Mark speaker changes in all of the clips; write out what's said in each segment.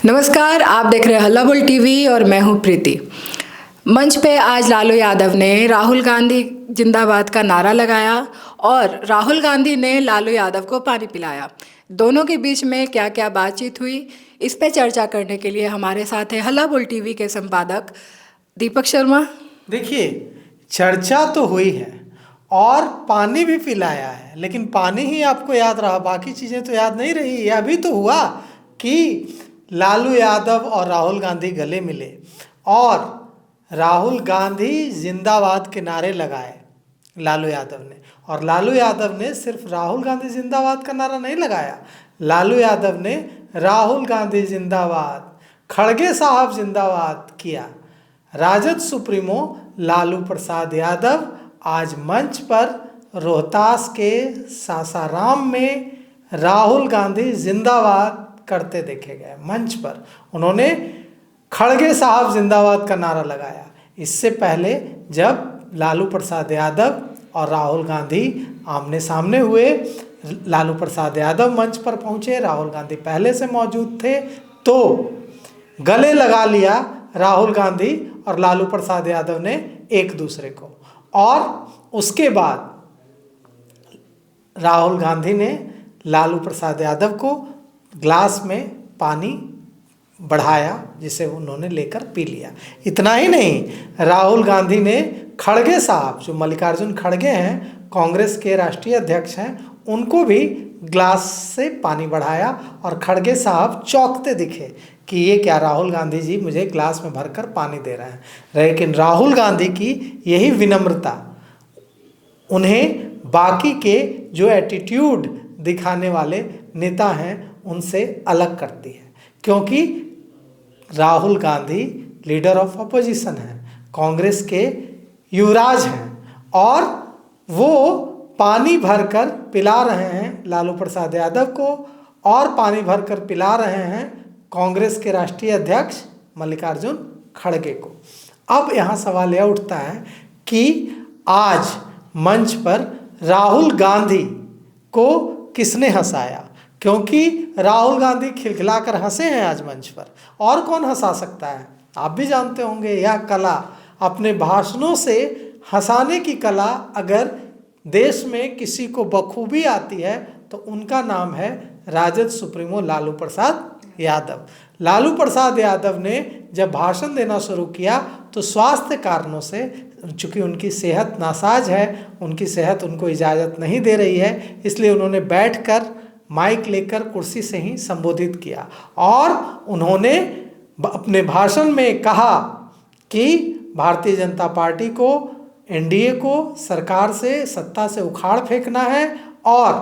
Speaker 1: नमस्कार, आप देख रहे हैं हल्ला बोल टीवी और मैं हूं प्रीति। मंच पे आज लालू यादव ने राहुल गांधी जिंदाबाद का नारा लगाया और राहुल गांधी ने लालू यादव को पानी पिलाया। दोनों के बीच में क्या क्या बातचीत हुई, इस पे चर्चा करने के लिए हमारे साथ है हल्ला बोल टीवी के संपादक दीपक शर्मा।
Speaker 2: देखिए, चर्चा तो हुई है और पानी भी पिलाया है, लेकिन पानी ही आपको याद रहा, बाकी चीज़ें तो याद नहीं रही। यह भी तो हुआ कि लालू यादव और राहुल गांधी गले मिले और राहुल गांधी जिंदाबाद के नारे लगाए लालू यादव ने। और लालू यादव ने सिर्फ राहुल गांधी जिंदाबाद का नारा नहीं लगाया, लालू यादव ने राहुल गांधी जिंदाबाद, खड़गे साहब जिंदाबाद किया। राजद सुप्रीमो लालू प्रसाद यादव आज मंच पर रोहतास के सासाराम में राहुल गांधी जिंदाबाद करते देखे गए। मंच पर उन्होंने खड़गे साहब जिंदाबाद का नारा लगाया। इससे पहले जब लालू प्रसाद यादव और राहुल गांधी आमने सामने हुए, लालू प्रसाद यादव मंच पर पहुंचे, राहुल गांधी पहले से मौजूद थे, तो गले लगा लिया राहुल गांधी और लालू प्रसाद यादव ने एक दूसरे को। और उसके बाद राहुल गांधी ने लालू प्रसाद यादव को ग्लास में पानी बढ़ाया, जिसे उन्होंने लेकर पी लिया। इतना ही नहीं, राहुल गांधी ने खड़गे साहब, जो मल्लिकार्जुन खड़गे हैं, कांग्रेस के राष्ट्रीय अध्यक्ष हैं, उनको भी ग्लास से पानी बढ़ाया और खड़गे साहब चौंकते दिखे कि ये क्या, राहुल गांधी जी मुझे ग्लास में भरकर पानी दे रहे हैं। लेकिन राहुल गांधी की यही विनम्रता उन्हें बाकी के जो एटीट्यूड दिखाने वाले नेता हैं उनसे अलग करती है, क्योंकि Rahul Gandhi leader of opposition हैं, कांग्रेस के युवराज हैं और वो पानी भरकर पिला रहे हैं लालू प्रसाद यादव को और पानी भरकर पिला रहे हैं कांग्रेस के राष्ट्रीय अध्यक्ष मल्लिकार्जुन खड़गे को। अब यहाँ सवाल यह उठता है कि आज मंच पर राहुल गांधी को किसने हंसाया, क्योंकि राहुल गांधी खिलखिलाकर हंसे हैं आज मंच पर, और कौन हंसा सकता है। आप भी जानते होंगे यह कला, अपने भाषणों से हंसाने की कला अगर देश में किसी को बखूबी आती है तो उनका नाम है राजद सुप्रीमो लालू प्रसाद यादव। लालू प्रसाद यादव ने जब भाषण देना शुरू किया तो स्वास्थ्य कारणों से, चूँकि उनकी सेहत नासाज है, उनकी सेहत उनको इजाज़त नहीं दे रही है, इसलिए उन्होंने बैठकर माइक लेकर कुर्सी से ही संबोधित किया और उन्होंने अपने भाषण में कहा कि भारतीय जनता पार्टी को, एनडीए को सरकार से, सत्ता से उखाड़ फेंकना है और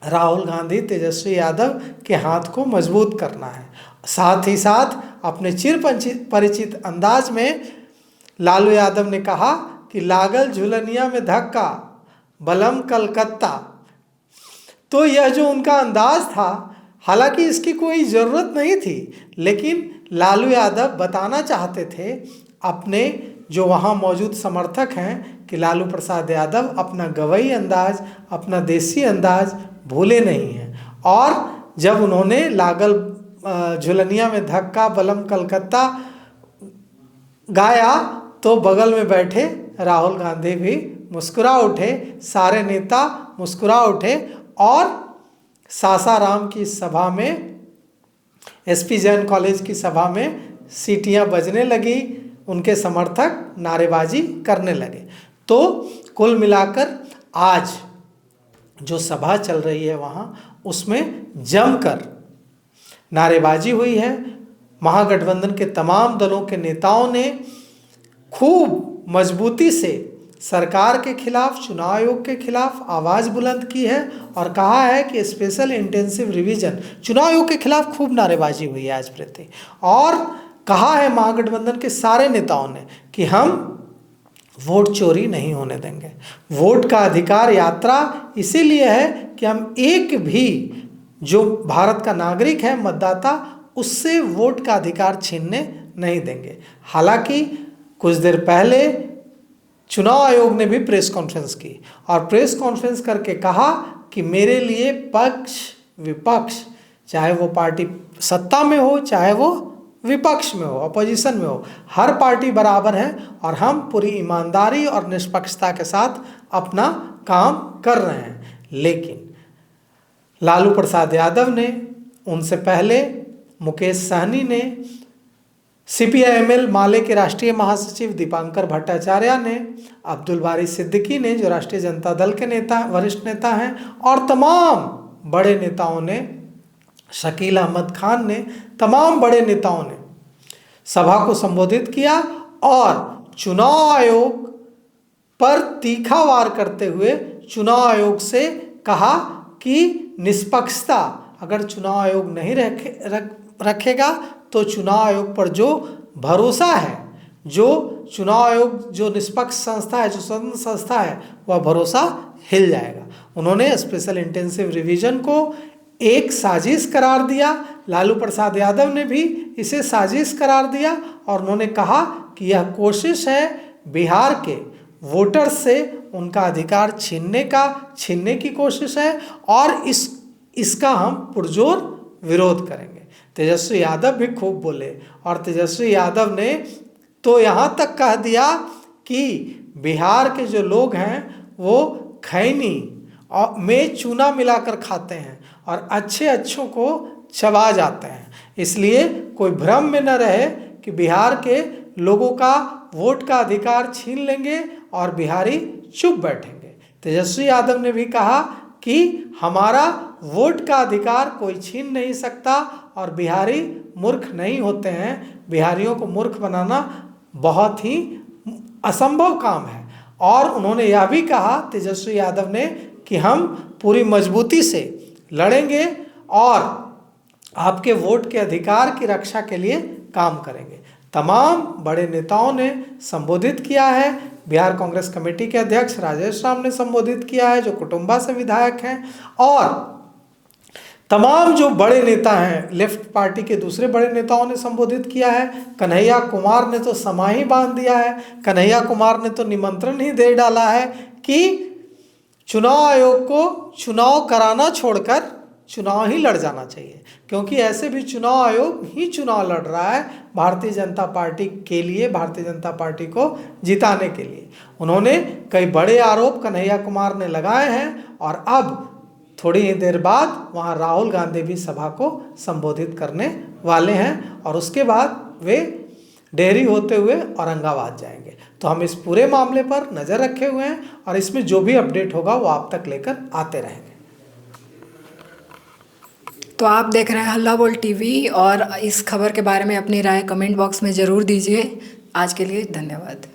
Speaker 2: राहुल गांधी, तेजस्वी यादव के हाथ को मजबूत करना है। साथ ही साथ अपने चिर परिचित अंदाज में लालू यादव ने कहा कि लागल झुलनिया में धक्का बलम कलकत्ता। तो यह जो उनका अंदाज था, हालांकि इसकी कोई ज़रूरत नहीं थी, लेकिन लालू यादव बताना चाहते थे अपने जो वहाँ मौजूद समर्थक हैं कि लालू प्रसाद यादव अपना गवई अंदाज, अपना देसी अंदाज भूले नहीं हैं। और जब उन्होंने लागल झुलनिया में धक्का बलम कलकत्ता गाया तो बगल में बैठे राहुल गांधी भी मुस्कुरा उठे, सारे नेता मुस्कुरा उठे और सासाराम की सभा में, एसपी जैन कॉलेज की सभा में सीटियां बजने लगी, उनके समर्थक नारेबाजी करने लगे। तो कुल मिलाकर आज जो सभा चल रही है वहाँ, उसमें जमकर नारेबाजी हुई है। महागठबंधन के तमाम दलों के नेताओं ने खूब मजबूती से सरकार के खिलाफ, चुनाव आयोग के खिलाफ आवाज़ बुलंद की है और कहा है कि स्पेशल इंटेंसिव रिवीजन, चुनाव आयोग के खिलाफ खूब नारेबाजी हुई है आज प्रति। और कहा है महागठबंधन के सारे नेताओं ने कि हम वोट चोरी नहीं होने देंगे। वोट का अधिकार यात्रा इसीलिए है कि हम एक भी जो भारत का नागरिक है, मतदाता, उससे वोट का अधिकार छीनने नहीं देंगे। हालांकि कुछ देर पहले चुनाव आयोग ने भी प्रेस कॉन्फ्रेंस की और प्रेस कॉन्फ्रेंस करके कहा कि मेरे लिए पक्ष विपक्ष चाहे वो पार्टी सत्ता में हो, चाहे वो विपक्ष में हो, अपोजिशन में हो, हर पार्टी बराबर है और हम पूरी ईमानदारी और निष्पक्षता के साथ अपना काम कर रहे हैं। लेकिन लालू प्रसाद यादव ने, उनसे पहले मुकेश सहनी ने, CPI-ML माले के राष्ट्रीय महासचिव दीपांकर भट्टाचार्य ने, अब्दुल बारी सिद्दीकी ने जो राष्ट्रीय जनता दल के नेता, वरिष्ठ नेता हैं, और तमाम बड़े नेताओं ने, शकील अहमद खान ने, तमाम बड़े नेताओं ने सभा को संबोधित किया और चुनाव आयोग पर तीखा वार करते हुए चुनाव आयोग से कहा कि निष्पक्षता, अगर चुनाव आयोग नहीं रखेगा तो चुनाव आयोग पर जो भरोसा है, जो चुनाव आयोग जो निष्पक्ष संस्था है, जो स्वतंत्र संस्था है, वह भरोसा हिल जाएगा। उन्होंने स्पेशल इंटेंसिव रिवीजन को एक साजिश करार दिया। लालू प्रसाद यादव ने भी इसे साजिश करार दिया और उन्होंने कहा कि यह कोशिश है बिहार के वोटर्स से उनका अधिकार छीनने की कोशिश है और इसका हम पुरजोर विरोध करेंगे। तेजस्वी यादव भी खूब बोले और तेजस्वी यादव ने तो यहाँ तक कह दिया कि बिहार के जो लोग हैं वो खैनी में चूना मिलाकर खाते हैं और अच्छों को चबा जाते हैं, इसलिए कोई भ्रम में न रहे कि बिहार के लोगों का वोट का अधिकार छीन लेंगे और बिहारी चुप बैठेंगे। तेजस्वी यादव ने भी कहा कि हमारा वोट का अधिकार कोई छीन नहीं सकता और बिहारी मूर्ख नहीं होते हैं, बिहारियों को मूर्ख बनाना बहुत ही असंभव काम है। और उन्होंने यह भी कहा, तेजस्वी यादव ने, कि हम पूरी मजबूती से लड़ेंगे और आपके वोट के अधिकार की रक्षा के लिए काम करेंगे। तमाम बड़े नेताओं ने संबोधित किया है। बिहार कांग्रेस कमेटी के अध्यक्ष राजेश राम ने संबोधित किया है, जो कुटुंबा से विधायक हैं, और तमाम जो बड़े नेता हैं, लेफ्ट पार्टी के दूसरे बड़े नेताओं ने संबोधित किया है। कन्हैया कुमार ने तो समाही बांध दिया है। कन्हैया कुमार ने तो निमंत्रण ही दे डाला है कि चुनाव आयोग को चुनाव कराना छोड़कर चुनाव ही लड़ जाना चाहिए, क्योंकि ऐसे भी चुनाव आयोग ही चुनाव लड़ रहा है भारतीय जनता पार्टी के लिए, भारतीय जनता पार्टी को जिताने के लिए। उन्होंने कई बड़े आरोप कन्हैया कुमार ने लगाए हैं और अब थोड़ी ही देर बाद वहां राहुल गांधी भी सभा को संबोधित करने वाले हैं और उसके बाद वे डेहरी होते हुए औरंगाबाद जाएंगे। तो हम इस पूरे मामले पर नज़र रखे हुए हैं और इसमें जो भी अपडेट होगा वो आप तक लेकर आते रहेंगे।
Speaker 1: तो आप देख रहे हैं हल्ला बोल टीवी और इस खबर के बारे में अपनी राय कमेंट बॉक्स में ज़रूर दीजिए। आज के लिए धन्यवाद।